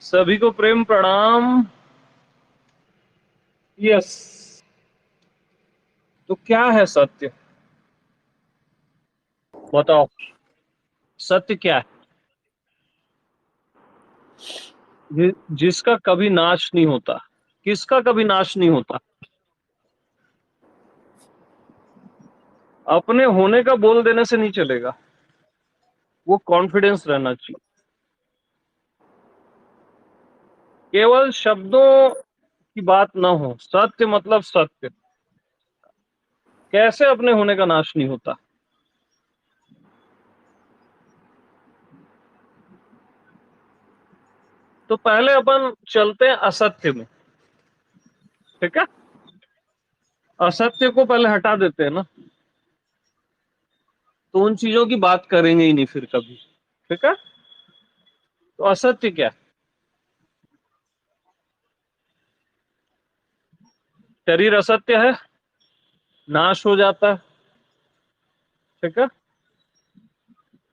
सभी को प्रेम प्रणाम। यस। तो क्या है सत्य? बताओ, सत्य क्या है? जिसका कभी नाश नहीं होता। किसका कभी नाश नहीं होता? अपने होने का बोल देने से नहीं चलेगा, वो कॉन्फिडेंस रहना चाहिए। केवल शब्दों की बात ना हो, सत्य मतलब सत्य। कैसे अपने होने का नाश नहीं होता? तो पहले अपन चलते हैं असत्य में। ठीक है, असत्य को पहले हटा देते हैं ना, तो उन चीजों की बात करेंगे ही नहीं फिर कभी। ठीक है, तो असत्य क्या है? शरीर असत्य है, नाश हो जाता है। ठीक है,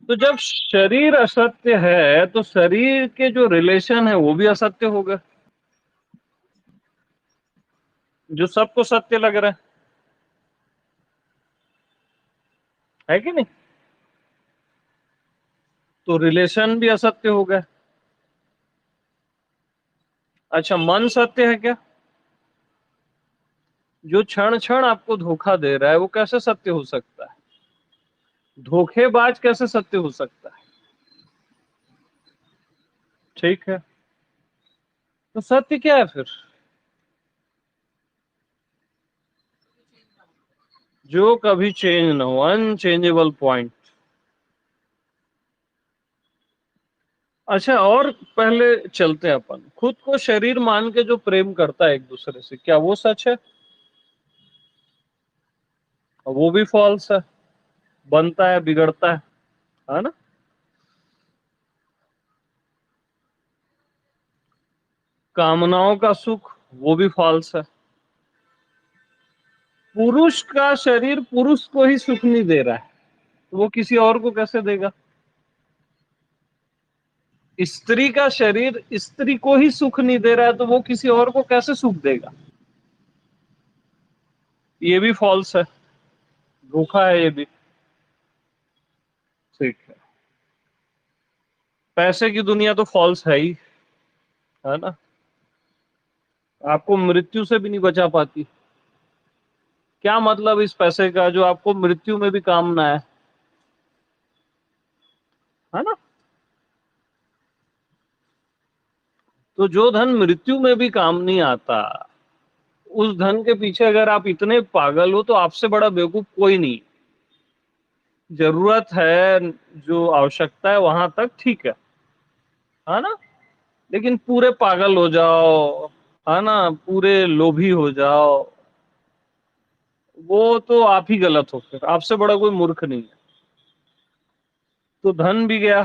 तो जब शरीर असत्य है तो शरीर के जो रिलेशन है वो भी असत्य हो गए, जो सबको सत्य लग रहा है कि नहीं? तो रिलेशन भी असत्य हो गए। अच्छा, मन सत्य है क्या? जो क्षण क्षण आपको धोखा दे रहा है वो कैसे सत्य हो सकता है? धोखेबाज कैसे सत्य हो सकता है? ठीक है, तो सत्य क्या है फिर? जो कभी चेंज ना हो, अनचेंजेबल पॉइंट। अच्छा, और पहले चलते हैं अपन खुद को शरीर मान के जो प्रेम करता है एक दूसरे से, क्या वो सच है? वो भी फॉल्स है, बनता है बिगड़ता है ना? कामनाओं का सुख, वो भी फॉल्स है। पुरुष का शरीर पुरुष को ही सुख नहीं दे रहा है, तो वो किसी और को कैसे देगा? स्त्री का शरीर स्त्री को ही सुख नहीं दे रहा है, तो वो किसी और को कैसे सुख देगा? ये भी फॉल्स है, धोखा है ये भी। ठीक है, पैसे की दुनिया तो फॉल्स है ही, है ना? आपको मृत्यु से भी नहीं बचा पाती। क्या मतलब इस पैसे का जो आपको मृत्यु में भी काम ना है ना? तो जो धन मृत्यु में भी काम नहीं आता, उस धन के पीछे अगर आप इतने पागल हो तो आपसे बड़ा बेवकूफ कोई नहीं। जरूरत है, जो आवश्यकता है वहां तक ठीक है ना? लेकिन पूरे पागल हो जाओ, है ना, पूरे लोभी हो जाओ, वो तो आप ही गलत हो, फिर आपसे बड़ा कोई मूर्ख नहीं है। तो धन भी गया।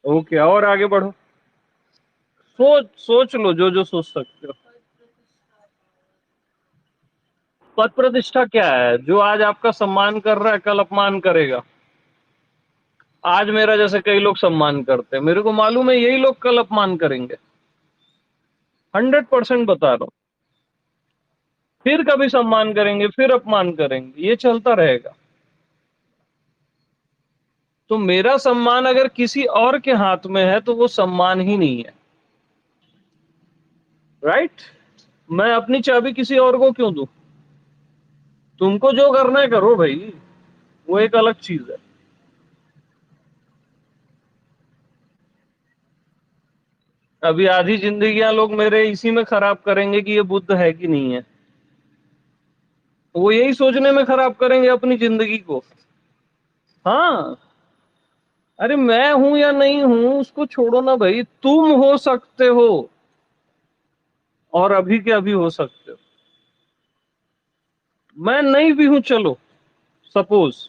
ओके, और आगे बढ़ो। सोच सोच लो जो जो सोच सकते हो। पद प्रतिष्ठा क्या है? जो आज आपका सम्मान कर रहा है कल अपमान करेगा। आज मेरा जैसे कई लोग सम्मान करते हैं, मेरे को मालूम है यही लोग कल अपमान करेंगे। 100% बता रहा हूं। फिर कभी सम्मान करेंगे, फिर अपमान करेंगे, ये चलता रहेगा। तो मेरा सम्मान अगर किसी और के हाथ में है तो वो सम्मान ही नहीं है। राइट? मैं अपनी चाबी किसी और को क्यों दूं? तुमको जो करना है करो भाई, वो एक अलग चीज है। अभी आधी जिंदगियां लोग मेरे इसी में खराब करेंगे कि ये बुद्ध है कि नहीं है। वो यही सोचने में खराब करेंगे अपनी जिंदगी को। हाँ, अरे मैं हूं या नहीं हूं उसको छोड़ो ना भाई, तुम हो सकते हो, और अभी के अभी हो सकते हो। मैं नहीं भी हूं, चलो सपोज,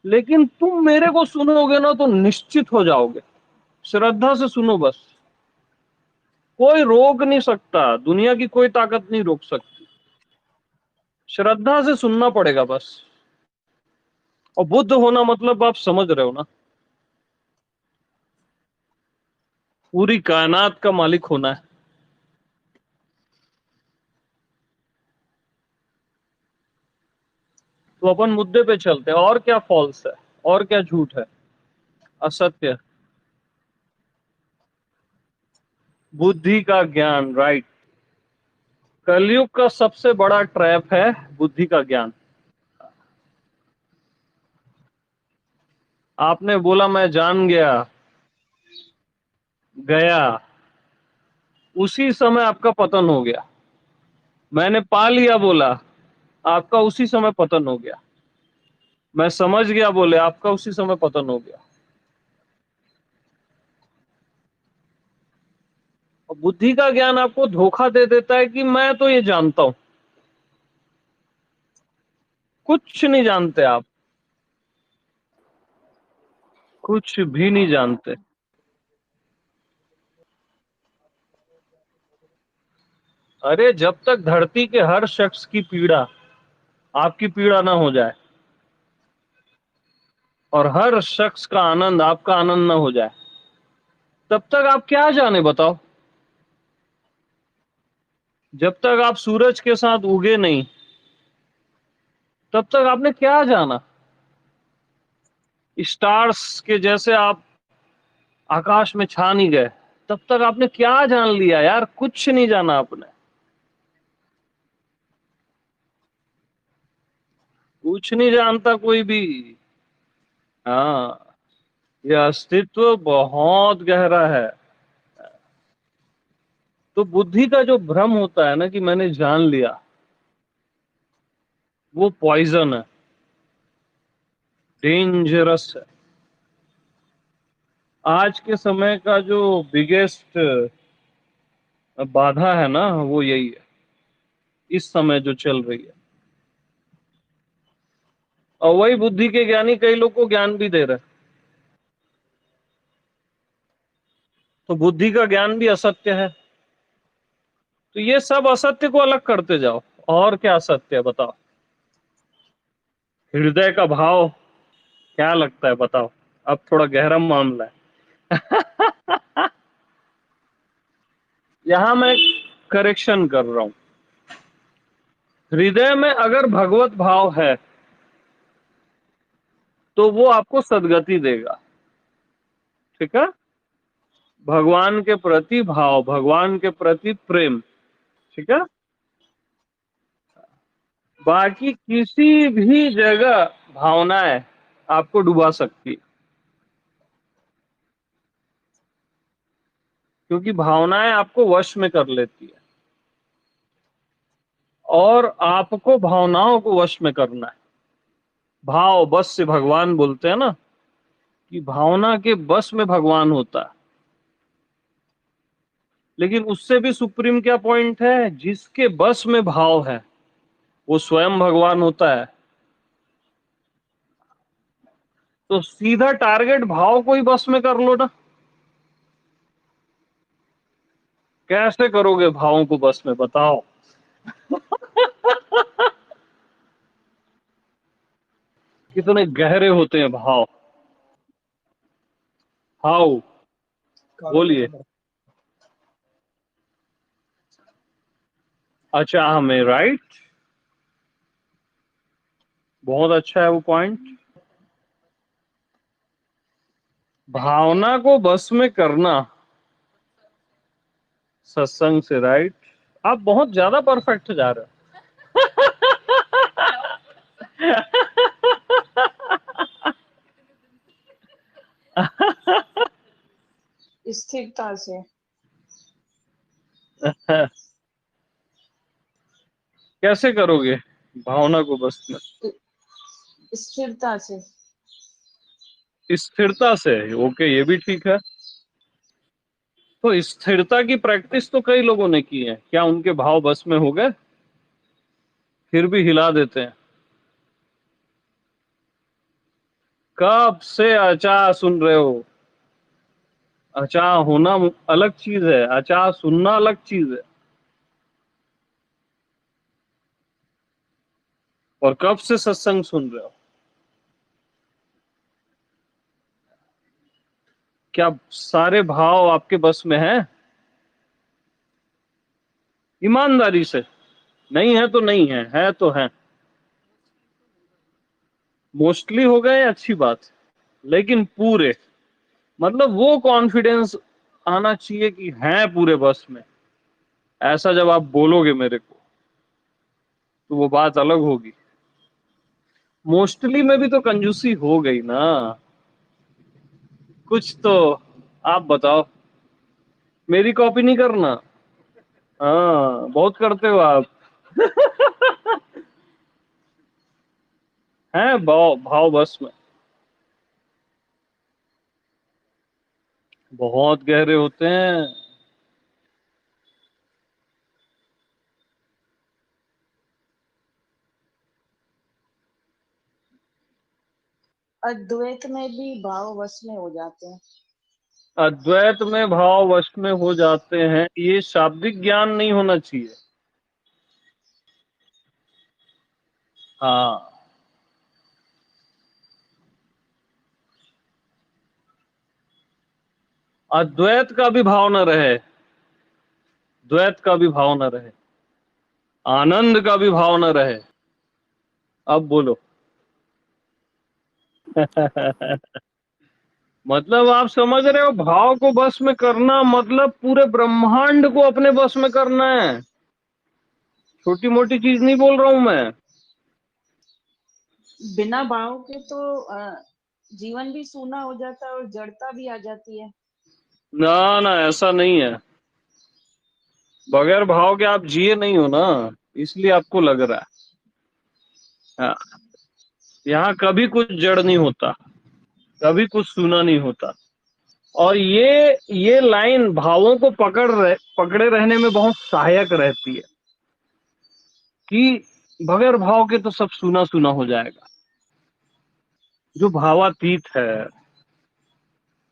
लेकिन तुम मेरे को सुनोगे ना तो निश्चित हो जाओगे। श्रद्धा से सुनो बस, कोई रोक नहीं सकता, दुनिया की कोई ताकत नहीं रोक सकती। श्रद्धा से सुनना पड़ेगा बस। और बुद्ध होना मतलब आप समझ रहे हो ना? पूरी कायनात का मालिक होना है। तो अपन मुद्दे पे चलते हैं, और क्या फॉल्स है, और क्या झूठ है, असत्य। बुद्धि का ज्ञान, राइट। कलयुग का सबसे बड़ा ट्रैप है बुद्धि का ज्ञान। आपने बोला मैं जान गया, गया, उसी समय आपका पतन हो गया। मैंने पा लिया बोला, आपका उसी समय पतन हो गया। मैं समझ गया बोले, आपका उसी समय पतन हो गया। और बुद्धि का ज्ञान आपको धोखा दे देता है कि मैं तो ये जानता हूं। कुछ नहीं जानते आप, कुछ भी नहीं जानते। अरे जब तक धरती के हर शख्स की पीड़ा आपकी पीड़ा ना हो जाए, और हर शख्स का आनंद आपका आनंद ना हो जाए, तब तक आप क्या जाने बताओ। जब तक आप सूरज के साथ उगे नहीं, तब तक आपने क्या जाना। स्टार्स के जैसे आप आकाश में छा नहीं गए, तब तक आपने क्या जान लिया यार, कुछ नहीं जाना आपने। कुछ नहीं जानता कोई भी। हाँ, ये अस्तित्व बहुत गहरा है। तो बुद्धि का जो भ्रम होता है ना कि मैंने जान लिया, वो पॉइजन है, डेंजरस है। आज के समय का जो बिगेस्ट बाधा है ना, वो यही है, इस समय जो चल रही है। और वही बुद्धि के ज्ञानी कई लोग को ज्ञान भी दे रहे हैं। तो बुद्धि का ज्ञान भी असत्य है। तो ये सब असत्य को अलग करते जाओ। और क्या असत्य है बताओ। हृदय का भाव, क्या लगता है बताओ। अब थोड़ा गहरा मामला है। यहां मैं करेक्शन कर रहा हूं। हृदय में अगर भगवत भाव है, तो वो आपको सदगति देगा। ठीक है। भगवान के प्रति भाव, भगवान के प्रति प्रेम। ठीक है। बाकी किसी भी जगह भावनाएं आपको डुबा सकती है, क्योंकि भावनाएं आपको वश में कर लेती है। और आपको भावनाओं को वश में करना है। भाव बस से भगवान बोलते हैं ना, कि भावना के बस में भगवान होता है। लेकिन उससे भी सुप्रीम क्या पॉइंट है, जिसके बस में भाव है वो स्वयं भगवान होता है। तो सीधा टारगेट भाव को ही बस में कर लो ना। कैसे करोगे भावों को बस में बताओ। कितने गहरे होते हैं भाव। हाउ, बोलिए। अच्छा, हमें राइट, बहुत अच्छा है वो पॉइंट। भावना को बस में करना सत्संग से, राइट। आप बहुत ज्यादा परफेक्ट जा रहे स्थिरता से। हो। कैसे करोगे भावना को बस में। स्थिरता से। स्थिरता से, ओके, ये भी ठीक है। तो स्थिरता की प्रैक्टिस तो कई लोगों ने की है, क्या उनके भाव बस में हो गए, फिर भी हिला देते हैं। कब से अचा सुन रहे हो। अचा होना अलग चीज है, अचा सुनना अलग चीज है। और कब से सत्संग सुन रहे हो। क्या सारे भाव आपके बस में हैं? ईमानदारी से, नहीं है तो नहीं है तो है। मोस्टली हो गए अच्छी बात, लेकिन पूरे, मतलब वो कॉन्फिडेंस आना चाहिए कि हैं पूरे बस में। ऐसा जब आप बोलोगे मेरे को तो वो बात अलग होगी। मोस्टली में भी तो कंजूसी हो गई ना, कुछ तो। आप बताओ, मेरी कॉपी नहीं करना। हाँ, बहुत करते हो आप। हैं भाव, भाव बस में बहुत गहरे होते हैं। अद्वैत में भी भाव वश में हो जाते हैं। अद्वैत में भाव वश में हो जाते हैं, ये शाब्दिक ज्ञान नहीं होना चाहिए। हाँ, अद्वैत का भी भाव न रहे, द्वैत का भी भाव न रहे, आनंद का भी भाव न रहे। अब बोलो। मतलब आप समझ रहे हो, भाव को बस में करना मतलब पूरे ब्रह्मांड को अपने बस में करना है। छोटी मोटी चीज नहीं बोल रहा हूं मैं। बिना भाव के तो जीवन भी सूना हो जाता है और जड़ता भी आ जाती है। ना ना, ऐसा नहीं है। बगैर भाव के आप जिए नहीं हो ना, इसलिए आपको लग रहा है। हाँ, यहाँ कभी कुछ जड़ नहीं होता, कभी कुछ सूना नहीं होता। और ये लाइन भावों को पकड़े रहने में बहुत सहायक रहती है कि बगैर भाव के तो सब सूना सूना हो जाएगा। जो भावातीत है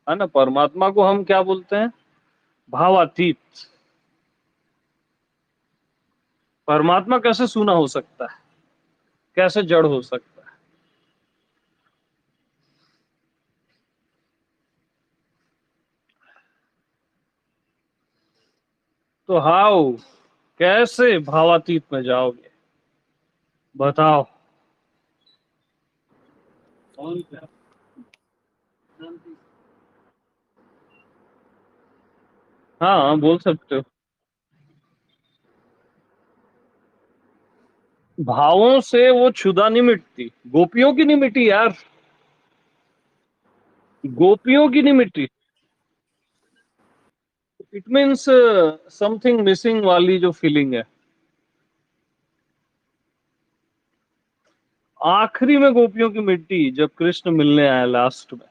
ना, परमात्मा को हम क्या बोलते हैं? भावातीत। परमात्मा कैसे सूना हो सकता है, कैसे जड़ हो सकता है? तो हाउ, कैसे भावातीत में जाओगे, बताओ। हाँ, बोल सकते हो। भावों से वो क्षुधा नहीं मिटती, गोपियों की नहीं मिटी यार, गोपियों की नहीं मिटी। इट मीन्स समथिंग मिसिंग वाली जो फीलिंग है, आखिरी में गोपियों की मिट्टी जब कृष्ण मिलने आया लास्ट में।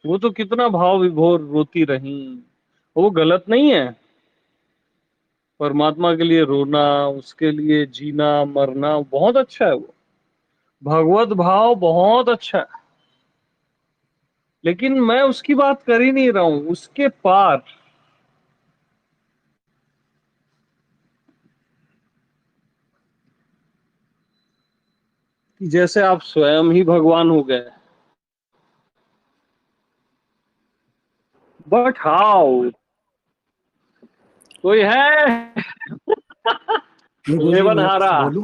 वो तो कितना भाव विभोर रोती रही। वो गलत नहीं है, परमात्मा के लिए रोना, उसके लिए जीना मरना बहुत अच्छा है। वो भगवत भाव बहुत अच्छा है, लेकिन मैं उसकी बात कर ही नहीं रहा हूं, उसके पार। कि जैसे आप स्वयं ही भगवान हो गए। बट हाउ, कोई है? प्रभु जी मैं लेवनहारा। बोलूं?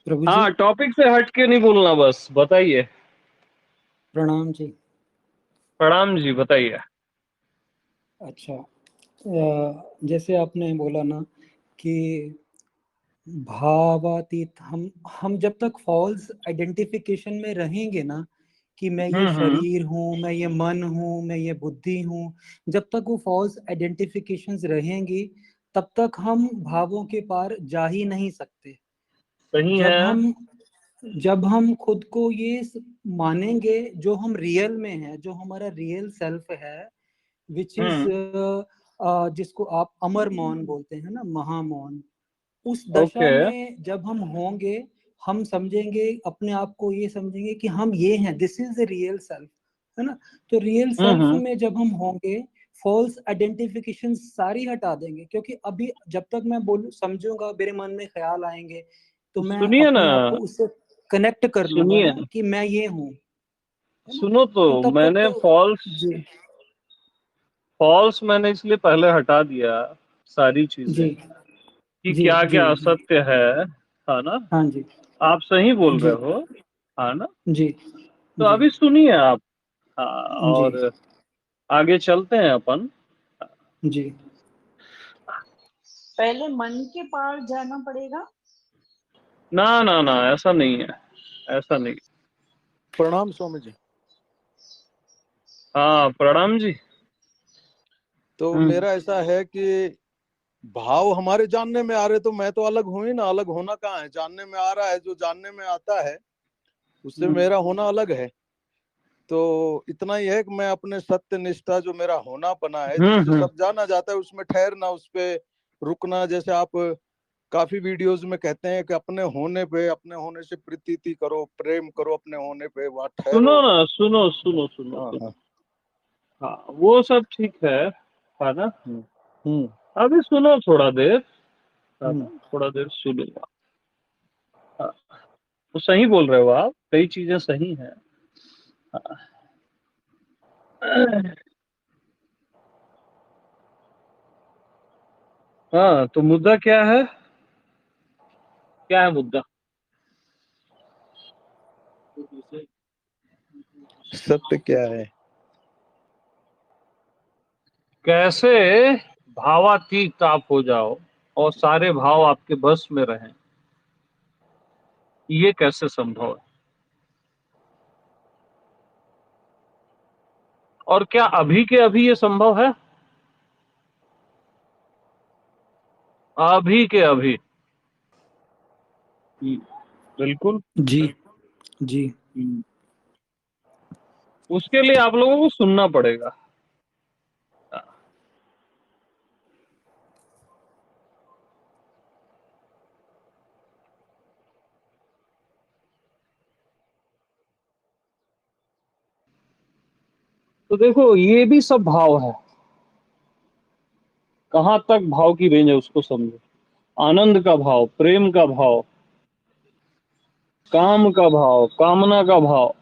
प्रभु जी हाँ, टॉपिक से हट के नहीं बोलना, बस बताइए। प्रणाम जी। प्रणाम जी, बताइए। अच्छा, जैसे आपने बोला ना कि भावातीत, हम जब तक फॉल्स आइडेंटिफिकेशन में रहेंगे ना कि मैं ये हम्म। शरीर हूँ, मैं ये मन हूँ, मैं ये बुद्धि हूँ, जब तक वो फॉल्स आइडेंटिफिकेशंस रहेंगी तब तक हम भावों के पार जा ही नहीं सकते। सही जब है। हम जब हम खुद को ये मानेंगे जो हम रियल में है, जो हमारा रियल सेल्फ है, विच इज हम्म। जिसको आप अमर मौन बोलते हैं ना, महामौन, उस दशा ओके। में जब हम होंगे, हम समझेंगे अपने आप को, ये समझेंगे कि हम ये हैं, this is the real self, है ना। तो रियल सेल्फ हम्म। में जब हम होंगे, फॉल्स आइडेंटिफिकेशन सारी हटा देंगे, क्योंकि अभी जब तक मैं बोलूं समझूंगा, मेरे मन में ख्याल आएंगे तो मैं सुनिए ना। अपने आप को उससे कनेक्ट कर लूंगा सुनिए, ना कि मैं ये हूँ, है ना? सुनो तो तो तब तक मैंने तो जी फॉल्स मैंने इसलिए पहले हटा दिया सारी जी चीजें कि जी क्या जी क्या जी असत्य है ना। हाँ जी आप सही बोल जी रहे हो, है ना। जी तो जी अभी सुनिए आप। हाँ, जी और आगे चलते हैं अपन। जी पहले मन के पार जाना पड़ेगा। ना ना ना, ऐसा नहीं है, ऐसा नहीं। प्रणाम स्वामी जी। हाँ, प्रणाम जी। तो मेरा ऐसा है कि भाव हमारे जानने में आ रहे, तो मैं तो अलग हूं ही ना, अलग होना कहाँ है, जानने में आ रहा है, जो जानने में आता है उससे मेरा होना अलग है। तो इतना ही है कि मैं अपने सत्य निष्ठा, जो मेरा होना पना है, जिससे हम्म। सब जाना जाता है, उसमें ठहरना, उस पे रुकना। जैसे आप काफी वीडियोस में कहते हैं कि अपने होने पे, अपने होने से प्रतीति करो, प्रेम करो, अपने होने पे वहां सुनो ठहरो। ना, सुनो सुनो सुनो हाँ सुनो। हाँ। हाँ, वो सब ठीक है ना। हम्म हम्म अभी सुनो थोड़ा देर, है हम्म ना, थोड़ा देर सुनो। हाँ, तो सही बोल रहे हो आप, कई चीजें सही हैं। हाँ, तो मुद्दा क्या है, क्या है मुद्दा? सत्य क्या है? कैसे भावातीत आप हो जाओ और सारे भाव आपके बस में रहें, ये कैसे संभव है? और क्या अभी के अभी ये संभव है? अभी के अभी। बिल्कुल। जी जी उसके लिए आप लोगों को सुनना पड़ेगा। तो देखो, ये भी सब भाव है। कहां तक भाव की रेंज है उसको समझो। आनंद का भाव, प्रेम का भाव, काम का भाव, कामना का भाव,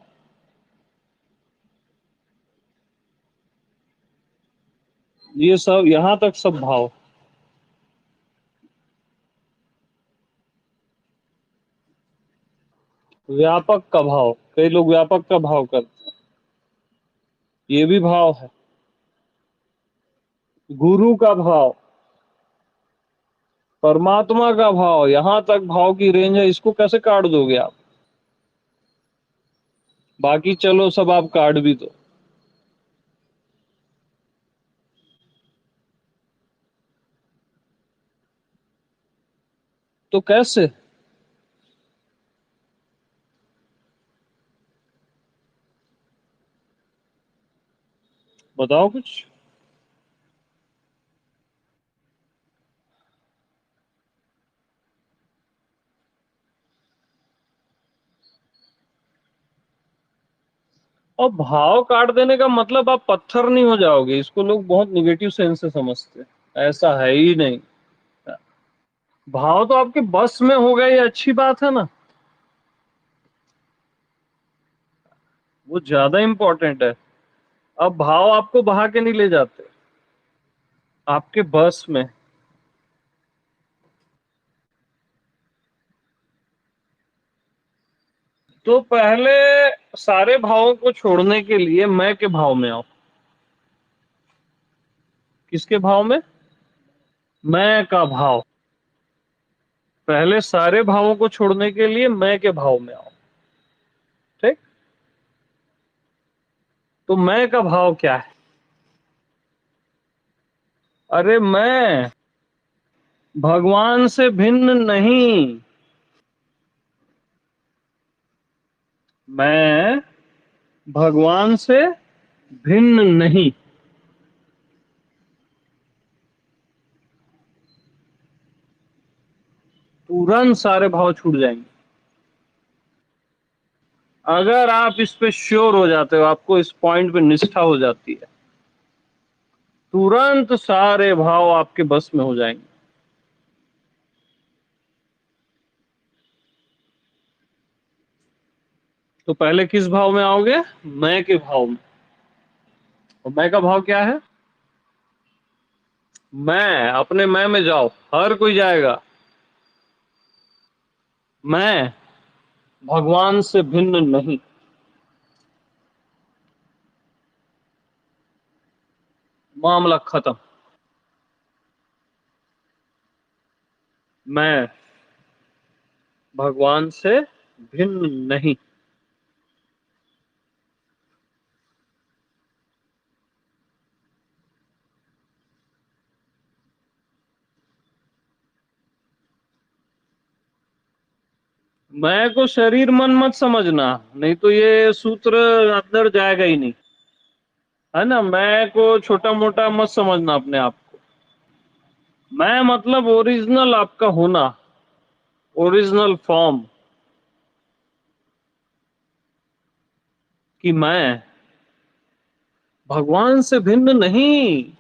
ये सब, यहां तक सब भाव। व्यापक का भाव, कई लोग व्यापक का भाव करते हैं, ये भी भाव है। गुरु का भाव, परमात्मा का भाव, यहां तक भाव की रेंज है। इसको कैसे काट दोगे आप? बाकी चलो सब आप काट भी दो। तो कैसे? बताओ कुछ। और भाव काट देने का मतलब आप पत्थर नहीं हो जाओगे, इसको लोग बहुत निगेटिव सेंस से समझते हैं। ऐसा है ही नहीं। भाव तो आपके बस में हो गए, ये अच्छी बात है ना। वो ज्यादा इंपॉर्टेंट है। अब भाव आपको बहा के नहीं ले जाते, आपके बस में। तो पहले सारे भावों को छोड़ने के लिए मैं के भाव में आओ। किसके भाव में? मैं का भाव। पहले सारे भावों को छोड़ने के लिए मैं के भाव में आओ। ठीक। तो मैं का भाव क्या है? अरे मैं भगवान से भिन्न नहीं। मैं भगवान से भिन्न नहीं। तुरंत सारे भाव छूट जाएंगे। अगर आप इस पे श्योर हो जाते हो, आपको इस पॉइंट पे निष्ठा हो जाती है, तुरंत सारे भाव आपके बस में हो जाएंगे। तो पहले किस भाव में आओगे? मैं के भाव में। और मैं का भाव क्या है? मैं, अपने मैं में जाओ, हर कोई जाएगा। मैं भगवान से भिन्न नहीं। मामला खत्म। मैं भगवान से भिन्न नहीं। मैं को शरीर मन मत समझना, नहीं तो ये सूत्र अंदर जाएगा ही नहीं, है ना। मैं को छोटा मोटा मत समझना अपने आप को। मैं मतलब ओरिजिनल आपका होना, ओरिजिनल फॉर्म, कि मैं भगवान से भिन्न नहीं।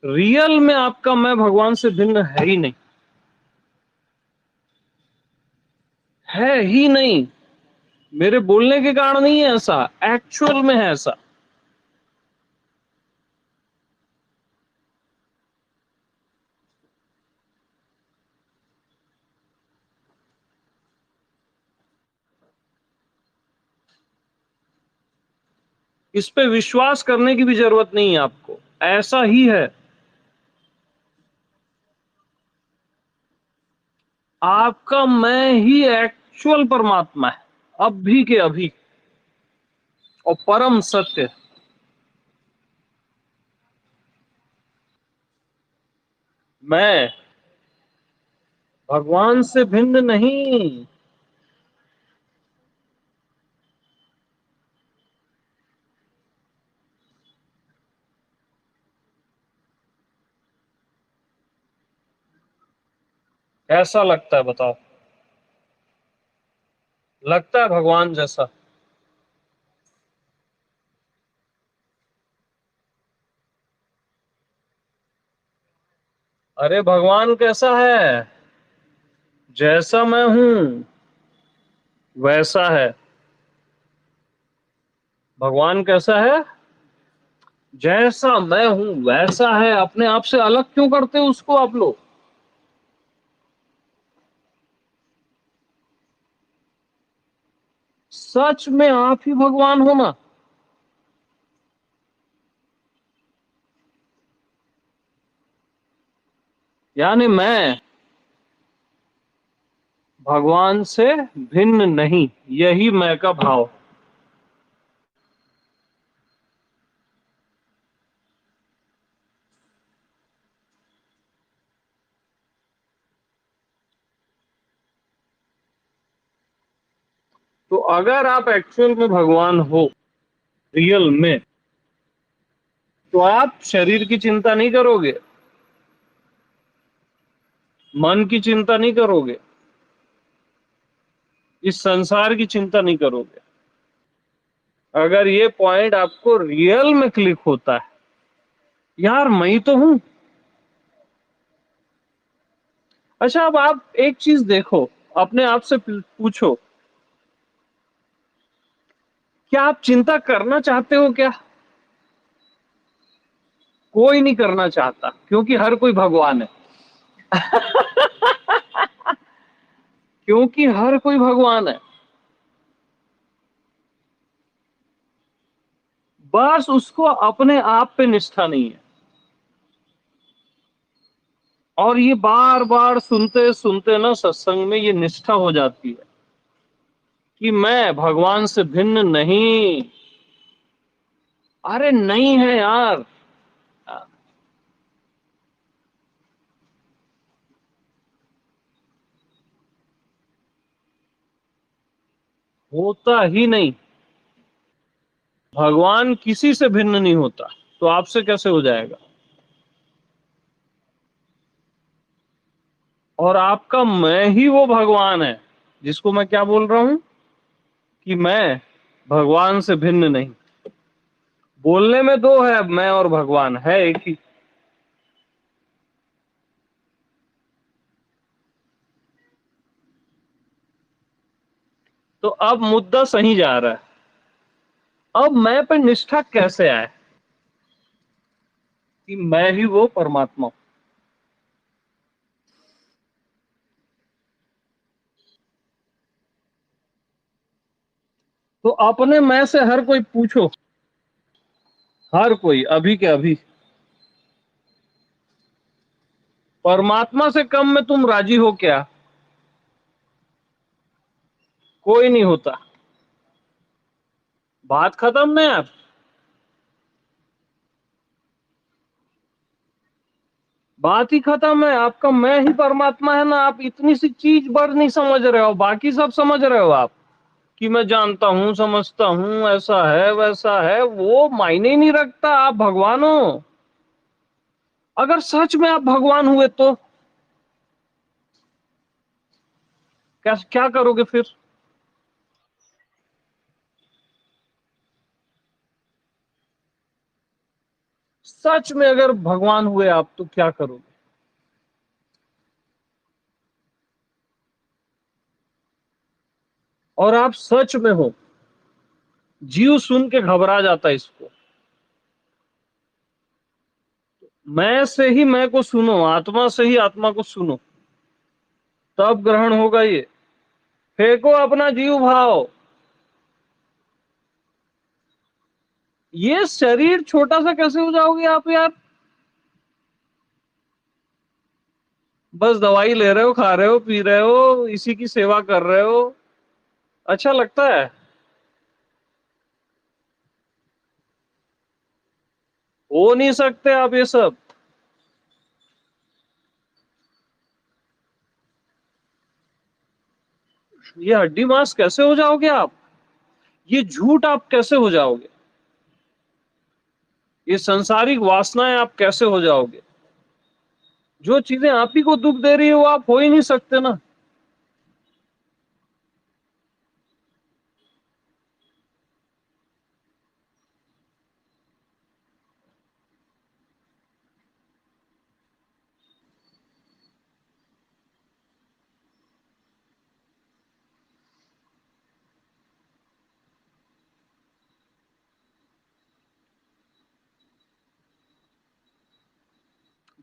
रियल में आपका मैं भगवान से भिन्न है ही नहीं, है ही नहीं। मेरे बोलने के कारण नहीं है ऐसा, एक्चुअल में है ऐसा। इस पे विश्वास करने की भी जरूरत नहीं है आपको, ऐसा ही है। आपका मैं ही एक्चुअल परमात्मा है, अभी के अभी, और परम सत्य। मैं भगवान से भिन्न नहीं। कैसा लगता है बताओ? लगता है भगवान जैसा? अरे भगवान कैसा है? जैसा मैं हूं वैसा है। भगवान कैसा है? जैसा मैं हूं वैसा है। अपने आप से अलग क्यों करते हो उसको आप लोग? सच में आप ही भगवान हो ना। यानी मैं भगवान से भिन्न नहीं, यही मैं का भाव। तो अगर आप एक्चुअल में भगवान हो, रियल में, तो आप शरीर की चिंता नहीं करोगे, मन की चिंता नहीं करोगे, इस संसार की चिंता नहीं करोगे। अगर ये पॉइंट आपको रियल में क्लिक होता है, यार मैं ही तो हूं। अच्छा, अब आप एक चीज देखो, अपने आप से पूछो, क्या आप चिंता करना चाहते हो क्या? कोई नहीं करना चाहता, क्योंकि हर कोई भगवान है। क्योंकि हर कोई भगवान है। बस उसको अपने आप पे निष्ठा नहीं है। और ये बार बार सुनते सुनते ना सत्संग में ये निष्ठा हो जाती है कि मैं भगवान से भिन्न नहीं। अरे नहीं है यार, होता ही नहीं। भगवान किसी से भिन्न नहीं होता, तो आपसे कैसे हो जाएगा? और आपका मैं ही वो भगवान है जिसको मैं क्या बोल रहा हूं कि मैं भगवान से भिन्न नहीं। बोलने में दो है, मैं और भगवान है एक ही। तो अब मुद्दा सही जा रहा है। अब मैं पे निष्ठा कैसे आए कि मैं ही वो परमात्मा हूं। तो अपने मैं से हर कोई पूछो, हर कोई अभी के अभी, परमात्मा से कम में तुम राजी हो क्या? कोई नहीं होता। बात खत्म नहीं आप। बात ही खत्म है। आपका मैं ही परमात्मा है ना। आप इतनी सी चीज बड़ नहीं समझ रहे हो, बाकी सब समझ रहे हो आप कि मैं जानता हूं, समझता हूं, ऐसा है वैसा है, वो मायने ही नहीं रखता। आप भगवान हो। अगर सच में आप भगवान हुए तो क्या क्या करोगे फिर? सच में अगर भगवान हुए आप तो क्या करोगे? और आप सच में हो। जीव सुन के घबरा जाता है इसको। मैं से ही मैं को सुनो, आत्मा से ही आत्मा को सुनो, तब ग्रहण होगा ये। फेंको अपना जीव भाव। ये शरीर छोटा सा कैसे हो जाओगे आप यार? बस दवाई ले रहे हो, खा रहे हो, पी रहे हो, इसी की सेवा कर रहे हो, अच्छा लगता है। हो नहीं सकते आप ये सब। ये हड्डी मांस कैसे हो जाओगे आप? ये झूठ आप कैसे हो जाओगे? ये संसारिक वासनाएं आप कैसे हो जाओगे? जो चीजें आप ही को दुख दे रही है वो आप हो ही नहीं सकते ना।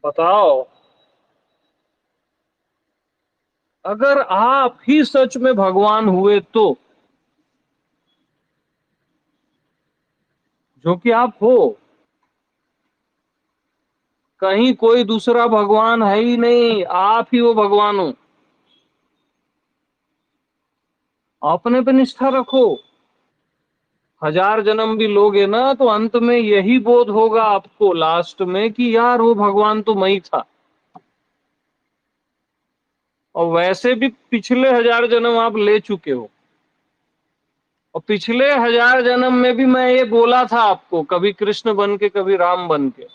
बताओ, अगर आप ही सच में भगवान हुए तो, जो कि आप हो, कहीं कोई दूसरा भगवान है ही नहीं, आप ही वो भगवान हो। अपने पे निष्ठा रखो। 1000 जन्म भी लोगे ना तो अंत में यही बोध होगा आपको लास्ट में कि यार वो भगवान तो मैं ही था। और वैसे भी पिछले 1000 जन्म आप ले चुके हो। और पिछले 1000 जन्म में भी मैं ये बोला था आपको, कभी कृष्ण बन के कभी राम बन के,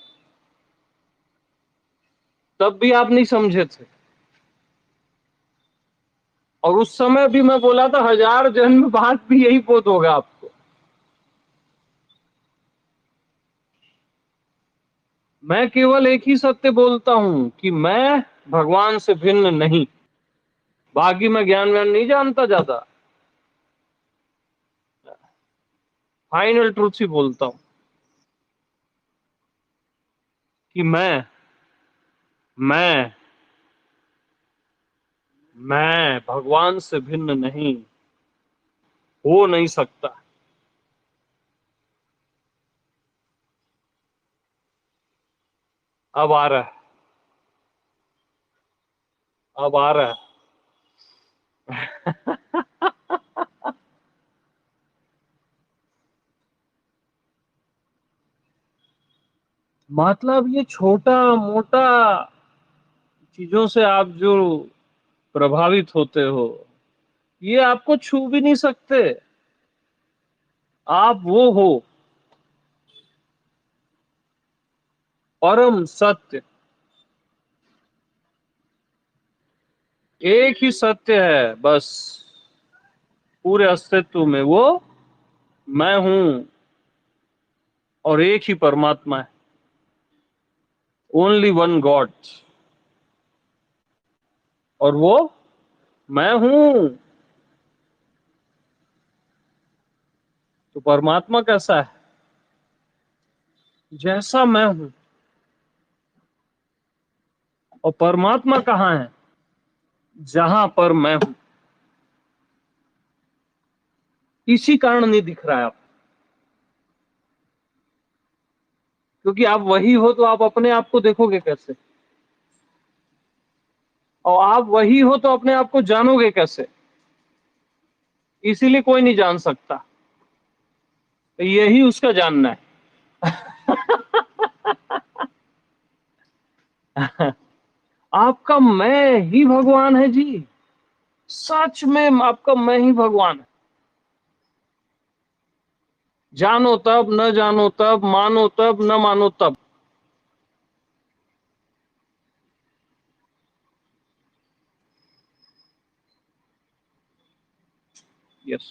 तब भी आप नहीं समझे थे। और उस समय भी मैं बोला था 1000 जन्म बाद भी यही बोध होगा आपको। मैं केवल एक ही सत्य बोलता हूं कि मैं भगवान से भिन्न नहीं। बाकी मैं ज्ञान व्यान नहीं जानता ज्यादा, फाइनल ट्रूथ ही बोलता हूं कि मैं मैं भगवान से भिन्न नहीं, हो नहीं सकता। अब आ रहा है, अब आ रहा है। मतलब ये छोटा मोटा चीजों से आप जो प्रभावित होते हो, ये आपको छू भी नहीं सकते। आप वो हो, परम सत्य। एक ही सत्य है बस पूरे अस्तित्व में, वो मैं हूं। और एक ही परमात्मा है, ओनली वन गॉड। और वो मैं हूं। तो परमात्मा कैसा है? जैसा मैं हूं। और परमात्मा कहाँ है? जहां पर मैं हूं। इसी कारण नहीं दिख रहा है आप, क्योंकि आप वही हो तो आप अपने आप को देखोगे कैसे? और आप वही हो तो अपने आप को जानोगे कैसे? इसीलिए कोई नहीं जान सकता, तो यही उसका जानना है। आपका मैं ही भगवान है जी। सच में आपका मैं ही भगवान है। जानो तब, न जानो तब, मानो तब, न मानो तब। यस।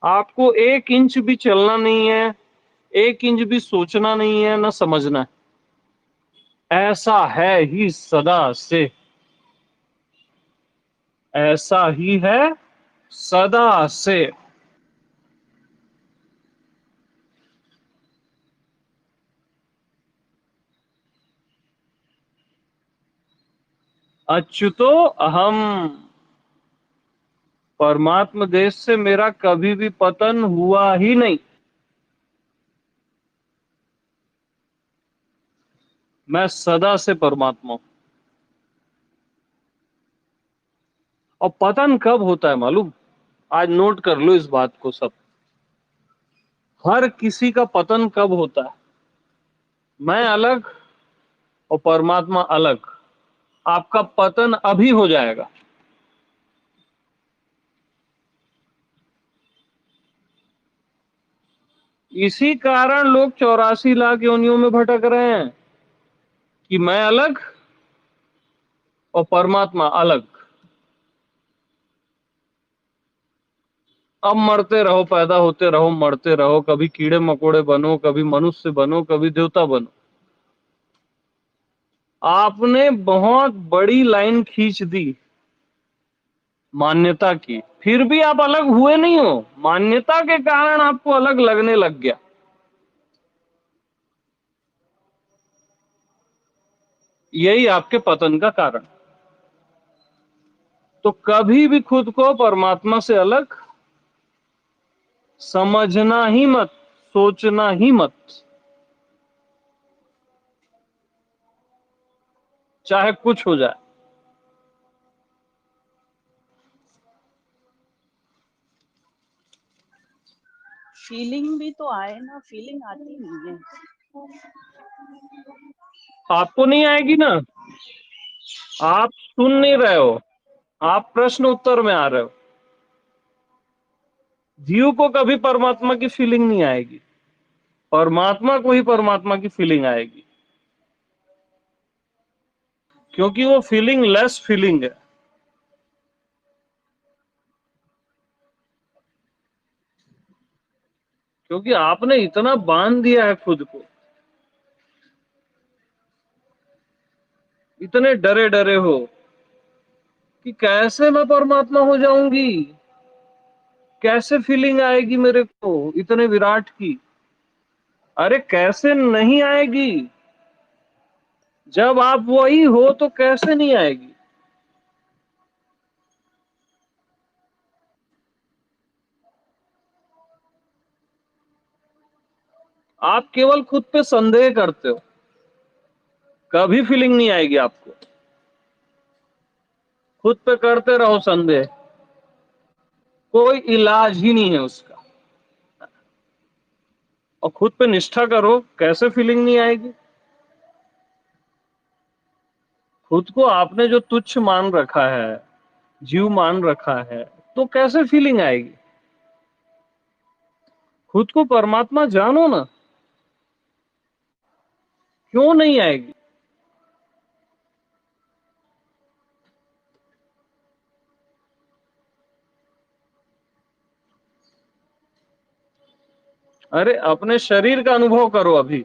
आपको 1 इंच भी चलना नहीं है, 1 इंच भी सोचना नहीं है, ना समझना है। ऐसा है ही सदा से, ऐसा ही है सदा से। अच्युतो अहम। परमात्म देश से मेरा कभी भी पतन हुआ ही नहीं। मैं सदा से परमात्मा हूं। और पतन कब होता है मालूम? आज नोट कर लो इस बात को सब। हर किसी का पतन कब होता है? मैं अलग और परमात्मा अलग। आपका पतन अभी हो जाएगा। इसी कारण लोग 84 लाख योनियों में भटक रहे हैं कि मैं अलग और परमात्मा अलग। अब मरते रहो, पैदा होते रहो, मरते रहो, कभी कीड़े मकोड़े बनो, कभी मनुष्य बनो, कभी देवता बनो। आपने बहुत बड़ी लाइन खींच दी मान्यता की, फिर भी आप अलग हुए नहीं हो। मान्यता के कारण आपको अलग लगने लग गया। यही आपके पतन का कारण। तो कभी भी खुद को परमात्मा से अलग समझना ही मत, सोचना ही मत, चाहे कुछ हो जाए। फीलिंग भी तो आए ना, फीलिंग आती नहीं है। आपको नहीं आएगी ना, आप सुन नहीं रहे हो, आप प्रश्न उत्तर में आ रहे हो। जीव को कभी परमात्मा की फीलिंग नहीं आएगी, परमात्मा को ही परमात्मा की फीलिंग आएगी, क्योंकि वो फीलिंग लेस फीलिंग है। क्योंकि आपने इतना बांध दिया है खुद को, इतने डरे डरे हो कि कैसे मैं परमात्मा हो जाऊंगी, कैसे फीलिंग आएगी मेरे को इतने विराट की। अरे कैसे नहीं आएगी? जब आप वही हो तो कैसे नहीं आएगी? आप केवल खुद पे संदेह करते हो, कभी फीलिंग नहीं आएगी आपको। खुद पे करते रहो संदेह, कोई इलाज ही नहीं है उसका। और खुद पे निष्ठा करो, कैसे फीलिंग नहीं आएगी? खुद को आपने जो तुच्छ मान रखा है, जीव मान रखा है, तो कैसे फीलिंग आएगी? खुद को परमात्मा जानो ना, क्यों नहीं आएगी? अरे अपने शरीर का अनुभव करो अभी,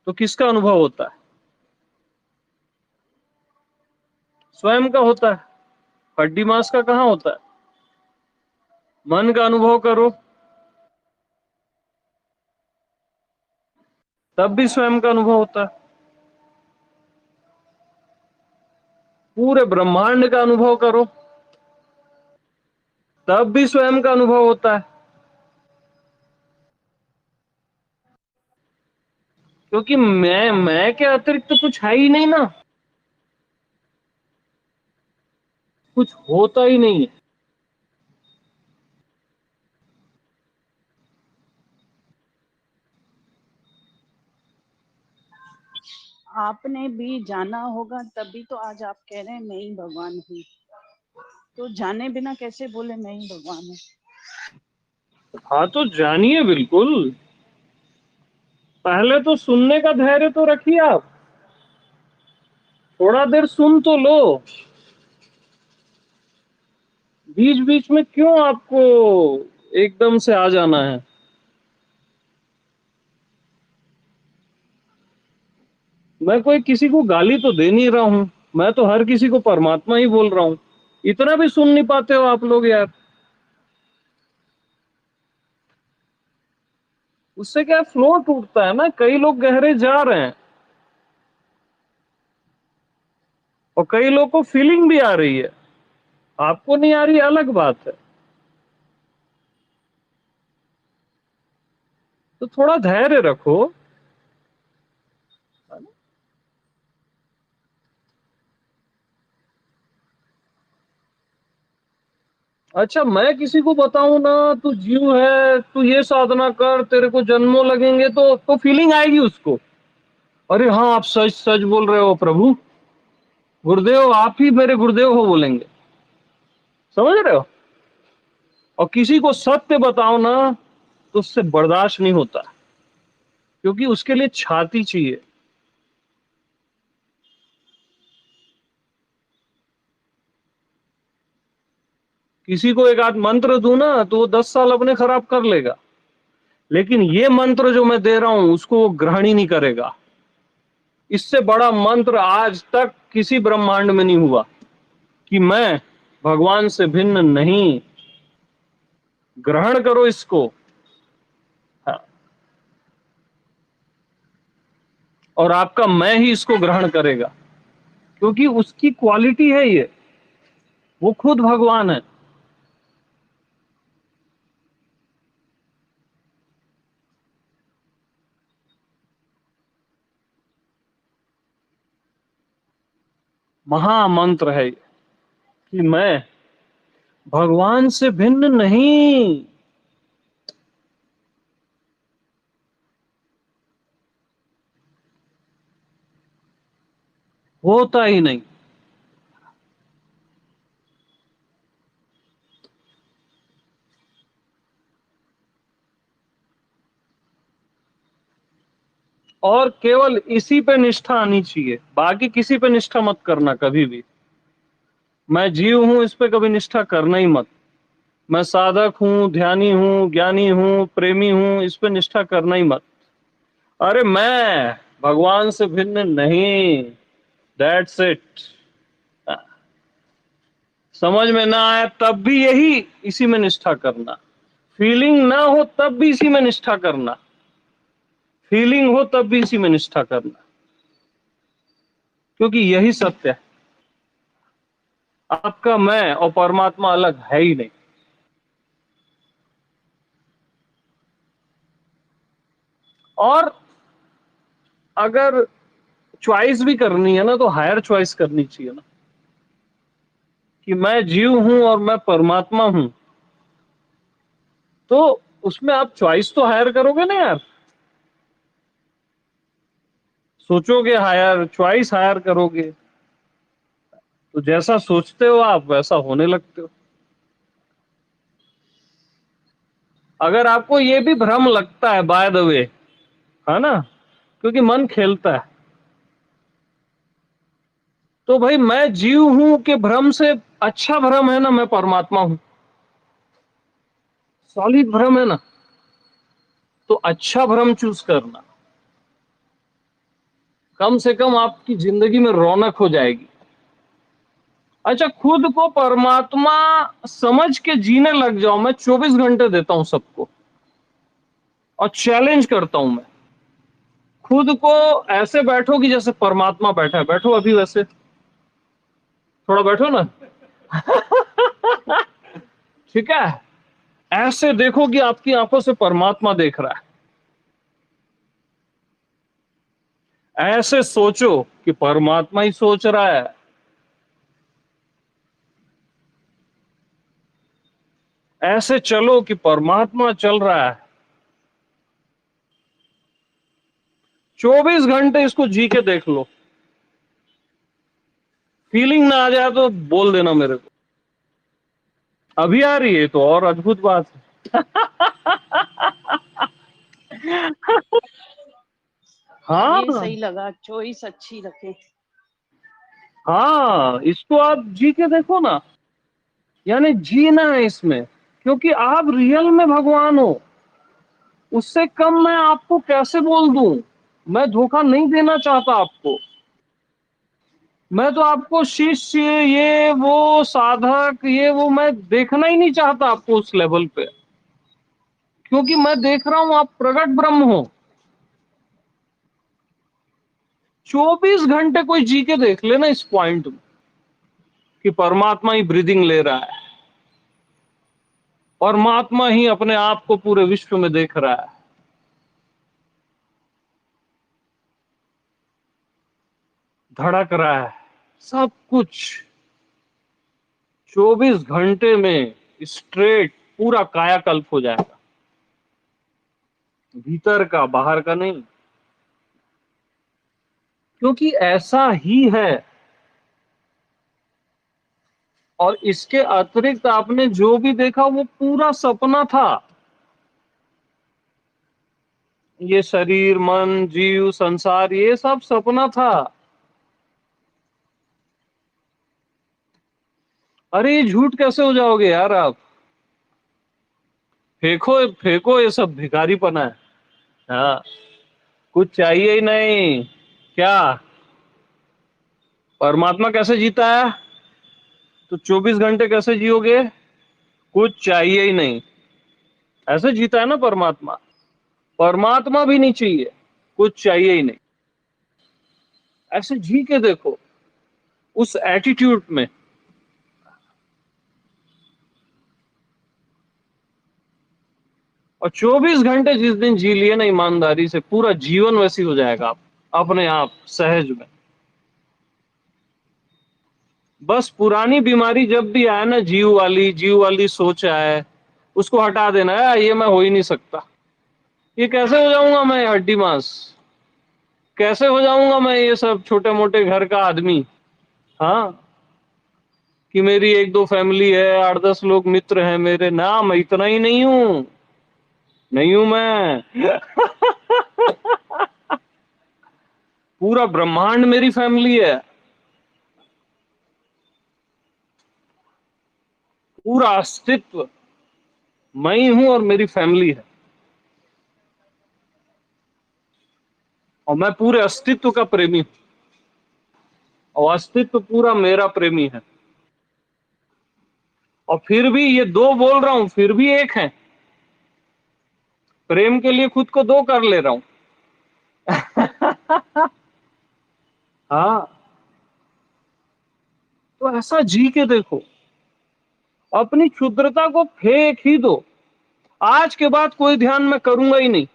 तो किसका अनुभव होता है? स्वयं का होता है। हड्डी मांस का कहाँ होता है? मन का अनुभव करो, तब भी स्वयं का अनुभव होता है। पूरे ब्रह्मांड का अनुभव करो, तब भी स्वयं का अनुभव होता है। क्योंकि मैं के अतिरिक्त तो कुछ है ही नहीं ना, कुछ होता ही नहीं है। आपने भी जाना होगा, तभी तो आज आप कह रहे हैं मैं ही भगवान हूँ। तो जाने बिना कैसे बोले मैं ही भगवान हूँ? हाँ तो जानिए बिल्कुल, पहले तो सुनने का धैर्य तो रखिए आप, थोड़ा देर सुन तो लो। बीच बीच में क्यों आपको एकदम से आ जाना है? मैं कोई किसी को गाली तो दे नहीं रहा हूं, मैं तो हर किसी को परमात्मा ही बोल रहा हूं। इतना भी सुन नहीं पाते हो आप लोग यार। उससे क्या फ्लो टूटता है ना, कई लोग गहरे जा रहे हैं और कई लोग को फीलिंग भी आ रही है, आपको नहीं आ रही अलग बात है। तो थोड़ा धैर्य रखो। अच्छा मैं किसी को बताऊं ना, तू जीव है, तू ये साधना कर, तेरे को जन्मों लगेंगे, तो फीलिंग आएगी उसको, अरे हाँ आप सच सच बोल रहे हो प्रभु, गुरुदेव आप ही मेरे गुरुदेव हो बोलेंगे। समझ रहे हो? और किसी को सत्य बताओ ना, तो उससे बर्दाश्त नहीं होता, क्योंकि उसके लिए छाती चाहिए। किसी को एक आध मंत्र दूं ना, तो वो 10 साल अपने खराब कर लेगा, लेकिन ये मंत्र जो मैं दे रहा हूं उसको वो ग्रहण ही नहीं करेगा। इससे बड़ा मंत्र आज तक किसी ब्रह्मांड में नहीं हुआ कि मैं भगवान से भिन्न नहीं। ग्रहण करो इसको। हाँ। और आपका मैं ही इसको ग्रहण करेगा, क्योंकि उसकी क्वालिटी है ये, वो खुद भगवान है। महामंत्र है ये, कि मैं भगवान से भिन्न नहीं। होता ही नहीं। और केवल इसी पे निष्ठा आनी चाहिए, बाकी किसी पे निष्ठा मत करना कभी भी। मैं जीव हूं इस पे कभी निष्ठा करना ही मत। मैं साधक हूं, ध्यानी हूं, ज्ञानी हूं, प्रेमी हूं, इस पे निष्ठा करना ही मत। अरे मैं भगवान से भिन्न नहीं, दैट्स इट। समझ में ना आए तब भी यही इसी में निष्ठा करना, फीलिंग ना हो तब भी इसी में निष्ठा करना, फीलिंग हो तब भी इसी में निष्ठा करना, क्योंकि यही सत्य है। आपका मैं और परमात्मा अलग है ही नहीं। और अगर चॉइस भी करनी है ना, तो हायर चॉइस करनी चाहिए ना, कि मैं जीव हूं और मैं परमात्मा हूं, तो उसमें आप चॉइस तो हायर करोगे ना यार। सोचोगे हायर, चॉइस हायर करोगे, तो जैसा सोचते हो आप वैसा होने लगते हो। अगर आपको ये भी भ्रम लगता है बाय द वे, है ना, क्योंकि मन खेलता है, तो भाई मैं जीव हूं के भ्रम से अच्छा भ्रम है ना मैं परमात्मा हूं, सॉलिड भ्रम है ना। तो अच्छा भ्रम चूज करना, कम से कम आपकी जिंदगी में रौनक हो जाएगी। अच्छा, खुद को परमात्मा समझ के जीने लग जाओ। मैं 24 घंटे देता हूं सबको और चैलेंज करता हूं। मैं खुद को ऐसे बैठो कि जैसे परमात्मा बैठा है। बैठो अभी, वैसे थोड़ा बैठो ना। ठीक है, ऐसे देखो कि आपकी आंखों से परमात्मा देख रहा है। ऐसे सोचो कि परमात्मा ही सोच रहा है। ऐसे चलो कि परमात्मा चल रहा है। 24 घंटे इसको जी के देख लो। फीलिंग ना आ जाए तो बोल देना मेरे को। अभी आ रही है तो और अद्भुत बात है। ये हाँ, सही लगा, चॉइस अच्छी रखे। हाँ, इसको आप जी के देखो ना। यानी जीना है इसमें, क्योंकि आप रियल में भगवान हो। उससे कम मैं आपको कैसे बोल दूं? मैं धोखा नहीं देना चाहता आपको। मैं तो आपको शिष्य, ये वो साधक, ये वो मैं देखना ही नहीं चाहता आपको उस लेवल पे, क्योंकि मैं देख रहा हूं आप प्रगट ब्रह्म हो। 24 घंटे कोई जी के देख लेना इस पॉइंट में कि परमात्मा ही ब्रीदिंग ले रहा है। परमात्मा ही अपने आप को पूरे विश्व में देख रहा है। धड़क रहा है सब कुछ। 24 घंटे में स्ट्रेट पूरा कायाकल्प हो जाएगा, भीतर का बाहर का नहीं। क्योंकि ऐसा ही है। और इसके अतिरिक्त आपने जो भी देखा वो पूरा सपना था। ये शरीर, मन, जीव, संसार, ये सब सपना था। अरे ये झूठ कैसे हो जाओगे यार आप? फेंको फेंको, ये सब भिखारीपना है। हाँ, कुछ चाहिए ही नहीं। क्या परमात्मा कैसे जीता है? तो 24 घंटे कैसे जियोगे? कुछ चाहिए ही नहीं। ऐसे जीता है ना परमात्मा। परमात्मा भी नहीं चाहिए, कुछ चाहिए ही नहीं। ऐसे जी के देखो उस एटीट्यूड में। और 24 घंटे जिस दिन जी लिए ना ईमानदारी से, पूरा जीवन वैसी हो जाएगा आप अपने आप सहज में। बस पुरानी बीमारी जब भी आए ना, जीव वाली सोच आए, उसको हटा देना है। ये मैं हो ही नहीं सकता। ये कैसे हो जाऊंगा मैं हड्डी मांस? कैसे हो जाऊंगा मैं ये सब छोटे मोटे घर का आदमी? हाँ, कि मेरी एक दो फैमिली है, 8-10 लोग मित्र हैं मेरे। ना, मैं इतना ही नहीं हूं। नहीं हूं मैं। पूरा ब्रह्मांड मेरी फैमिली है। पूरा अस्तित्व मैं ही हूं और मेरी फैमिली है। और मैं पूरे अस्तित्व का प्रेमी हूं, और अस्तित्व पूरा मेरा प्रेमी है। और फिर भी ये दो बोल रहा हूं, फिर भी एक है। प्रेम के लिए खुद को दो कर ले रहा हूं। हाँ, तो ऐसा जी के देखो। अपनी क्षुद्रता को फेंक ही दो। आज के बाद कोई ध्यान मैं करूंगा ही नहीं।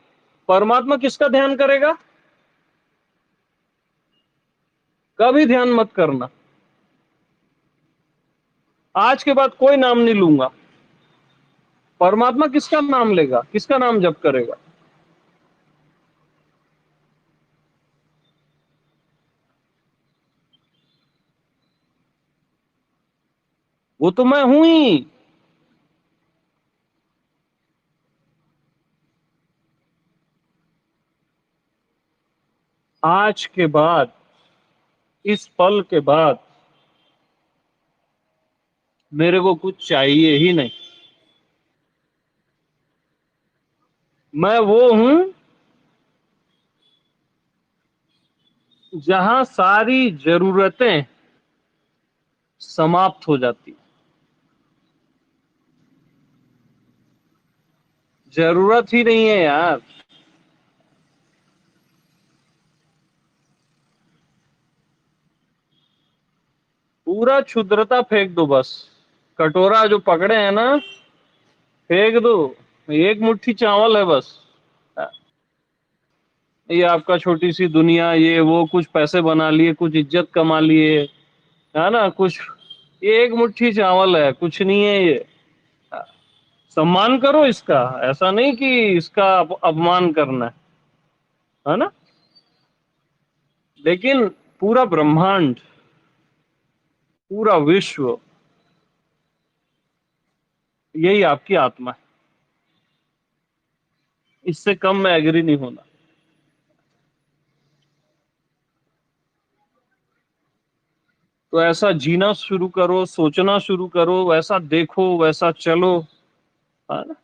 परमात्मा किसका ध्यान करेगा? कभी ध्यान मत करना। आज के बाद कोई नाम नहीं लूंगा। परमात्मा किसका नाम लेगा? किसका नाम जप करेगा? वो तो मैं हूं ही। आज के बाद, इस पल के बाद मेरे को कुछ चाहिए ही नहीं। मैं वो हूं जहां सारी जरूरतें समाप्त हो जाती है। जरूरत ही नहीं है यार। पूरा क्षुद्रता फेंक दो, बस कटोरा जो पकड़े हैं ना फेंक दो। एक मुट्ठी चावल है बस। ये आपका छोटी सी दुनिया, ये वो, कुछ पैसे बना लिए, कुछ इज्जत कमा लिए, है ना, कुछ, ये एक मुट्ठी चावल है, कुछ नहीं है ये। सम्मान करो इसका, ऐसा नहीं कि इसका अपमान करना है ना। लेकिन पूरा ब्रह्मांड, पूरा विश्व, यही आपकी आत्मा है। इससे कम में एग्री नहीं होना। तो ऐसा जीना शुरू करो, सोचना शुरू करो, वैसा देखो, वैसा चलो, है ना।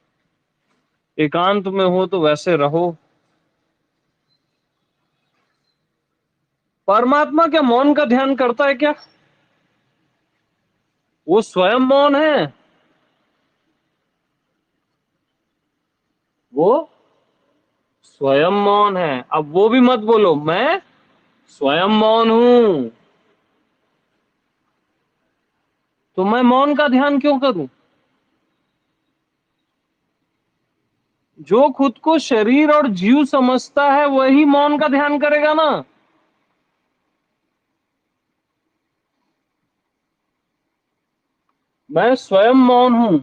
एकांत में हो तो वैसे रहो। परमात्मा क्या मौन का ध्यान करता है क्या? वो स्वयं मौन है। वो स्वयं मौन है। अब वो भी मत बोलो मैं स्वयं मौन हूं, तो मैं मौन का ध्यान क्यों करूं? जो खुद को शरीर और जीव समझता है वही मौन का ध्यान करेगा ना। मैं स्वयं मौन हूं।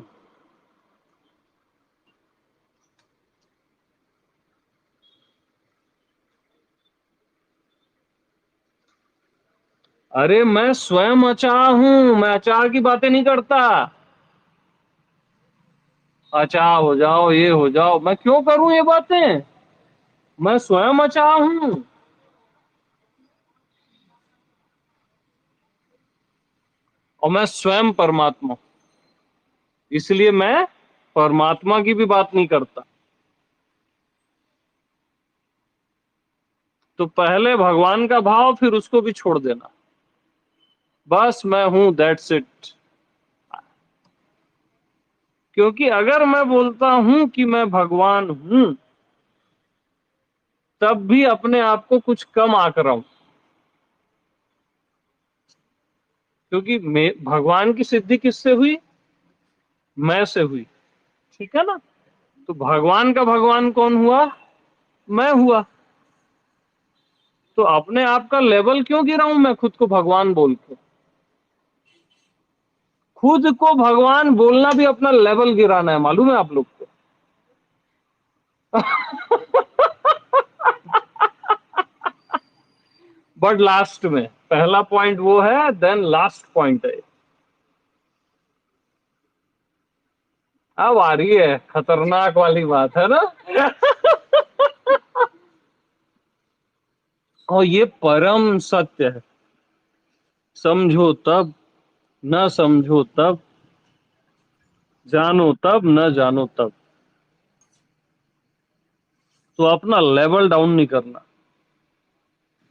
अरे मैं स्वयं अचार हूं, मैं अचार की बातें नहीं करता। अचार हो जाओ, ये हो जाओ, मैं क्यों करूं ये बातें? मैं स्वयं अचार हूं। और मैं स्वयं परमात्मा, इसलिए मैं परमात्मा की भी बात नहीं करता। तो पहले भगवान का भाव, फिर उसको भी छोड़ देना। बस मैं हूं, दैट्स इट। क्योंकि अगर मैं बोलता हूं कि मैं भगवान हूं, तब भी अपने आप को कुछ कम आंक रहा हूं। क्योंकि भगवान की सिद्धि किससे हुई? मैं से हुई। ठीक है ना। तो भगवान का भगवान कौन हुआ? मैं हुआ। तो अपने आप का लेवल क्यों गिराऊं मैं खुद को भगवान बोल के? खुद को भगवान बोलना भी अपना लेवल गिराना है, मालूम है आप लोग को? बट लास्ट में, पहला पॉइंट वो है, देन लास्ट पॉइंट है। अब आ रही है खतरनाक वाली बात, है ना। और ये परम सत्य है। समझो तब, न समझो तब, जानो तब, न जानो तब। तो अपना लेवल डाउन नहीं करना,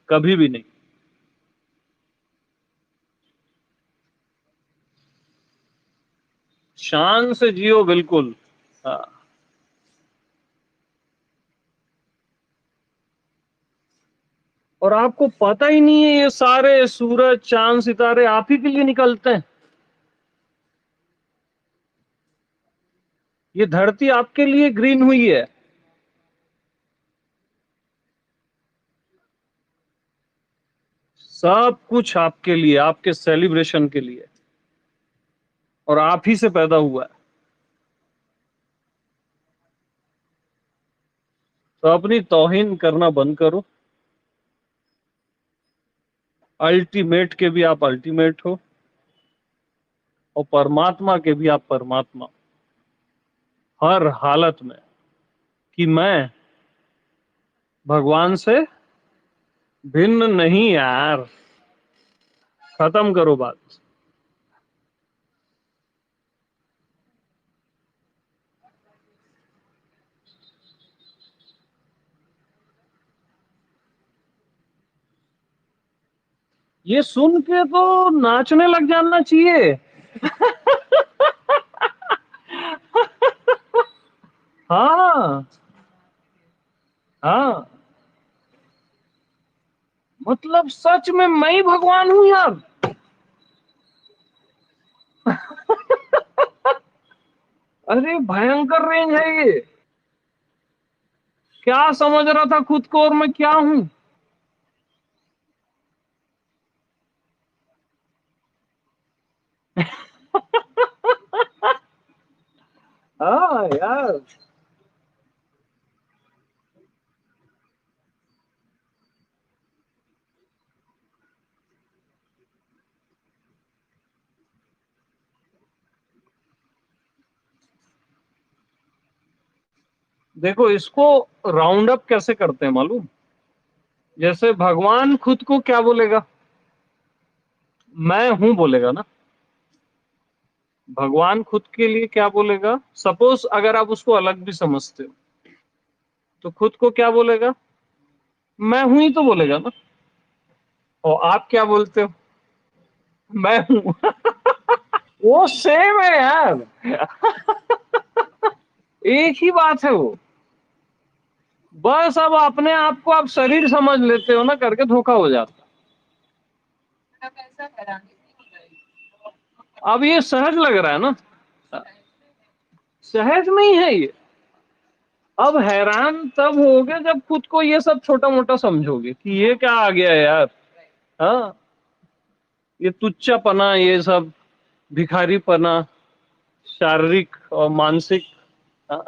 कभी भी नहीं। शान से जियो, बिल्कुल। हाँ। और आपको पता ही नहीं है ये सारे सूरज चांद सितारे आप ही के लिए निकलते हैं। ये धरती आपके लिए ग्रीन हुई है। सब कुछ आपके लिए, आपके सेलिब्रेशन के लिए। और आप ही से पैदा हुआ है। तो अपनी तौहीन करना बंद करो। अल्टीमेट के भी आप अल्टीमेट हो, और परमात्मा के भी आप परमात्मा, हर हालत में। कि मैं भगवान से भिन्न नहीं यार। खत्म करो बात। ये सुन के तो नाचने लग जाना चाहिए। हाँ हाँ, मतलब सच में मैं ही भगवान हूं यार। अरे भयंकर रेंज है ये। क्या समझ रहा था खुद को और मैं क्या हूं। हाँ यार, देखो इसको राउंड अप कैसे करते हैं मालूम। जैसे भगवान खुद को क्या बोलेगा, मैं हूं बोलेगा ना। भगवान खुद के लिए क्या बोलेगा, सपोज अगर आप उसको अलग भी समझते हो तो खुद को क्या बोलेगा, मैं हूं ही तो बोलेगा ना। और आप क्या बोलते हो, मैं हूं। वो सेम है यार। एक ही बात है वो। बस अब अपने आप को आप शरीर समझ लेते हो ना, करके धोखा हो जाता। अब ये सहज लग रहा है ना, सहज नहीं है ये। अब हैरान तब होगे जब खुद को ये सब छोटा मोटा समझोगे कि ये क्या आ गया यार। हाँ, ये तुच्छपना, ये सब भिखारीपना, शारीरिक और मानसिक, हाँ,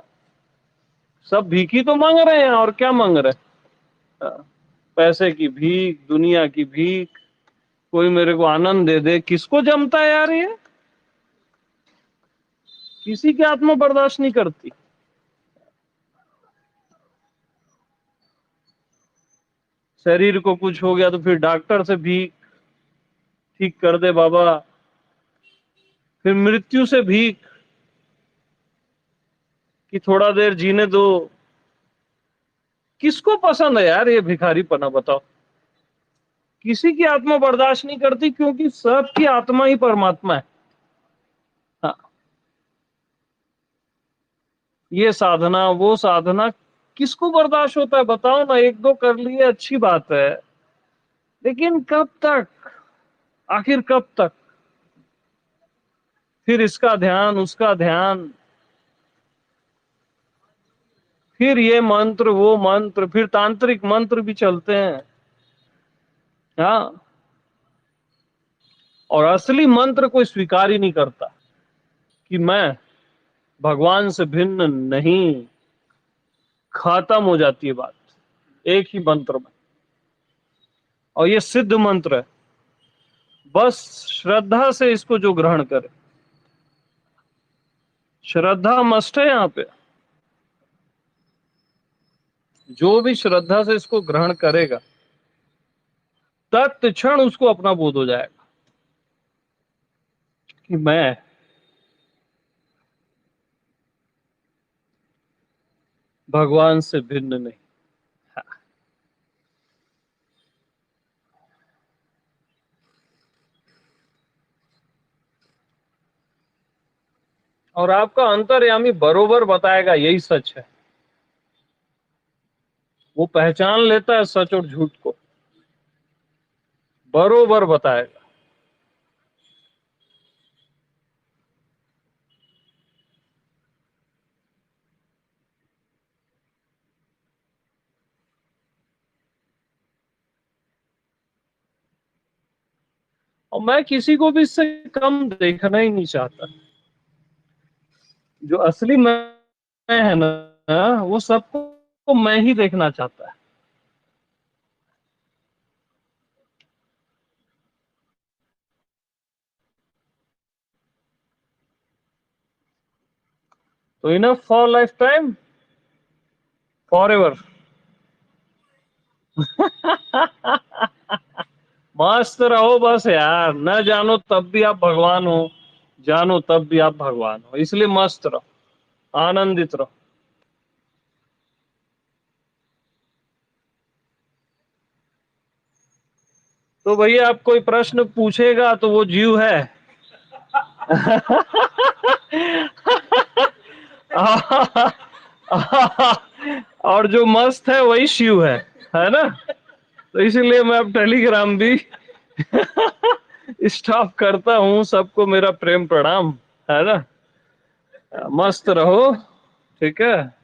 सब भीख ही तो मांग रहे हैं, और क्या मांग रहे हैं। हाँ, पैसे की भीख, दुनिया की भीख, कोई मेरे को आनंद दे दे। किसको जमता है यार ये, किसी की आत्मा बर्दाश्त नहीं करती। शरीर को कुछ हो गया तो फिर डॉक्टर से भीख, ठीक कर दे बाबा। फिर मृत्यु से भीख कि थोड़ा देर जीने दो। किसको पसंद है यार ये भिखारीपना, बताओ। किसी की आत्मा बर्दाश्त नहीं करती, क्योंकि सबकी आत्मा ही परमात्मा है। हाँ, ये साधना वो साधना किसको बर्दाश्त होता है बताओ ना। एक दो कर लिए अच्छी बात है, लेकिन कब तक, आखिर कब तक। फिर इसका ध्यान, उसका ध्यान, फिर ये मंत्र वो मंत्र, फिर तांत्रिक मंत्र भी चलते हैं। हाँ, और असली मंत्र कोई स्वीकार ही नहीं करता कि मैं भगवान से भिन्न नहीं। खत्म हो जाती है बात एक ही मंत्र में। और ये सिद्ध मंत्र है, बस श्रद्धा से इसको जो ग्रहण करे। श्रद्धा मस्ट है यहाँ पे। जो भी श्रद्धा से इसको ग्रहण करेगा, तत्क्षण उसको अपना बोध हो जाएगा कि मैं भगवान से भिन्न नहीं। और आपका अंतर्यामी बरोबर बताएगा यही सच है। वो पहचान लेता है सच और झूठ को, बरोबर बताएगा। और मैं किसी को भी इससे कम देखना ही नहीं चाहता। जो असली मैं है ना, वो सबको मैं ही देखना चाहता है। तो enough for life time, for ever. मस्त रहो बस यार, न जानो तब भी आप भगवान हो, जानो तब भी आप भगवान हो। इसलिए मस्त रहो, आनंदित रहो। तो भैया आप कोई प्रश्न पूछेगा तो वो जीव है। और जो मस्त है वही शिव है ना? तो इसीलिए मैं अब टेलीग्राम भी स्टॉप करता हूँ। सबको मेरा प्रेम प्रणाम, है ना? मस्त रहो, ठीक है।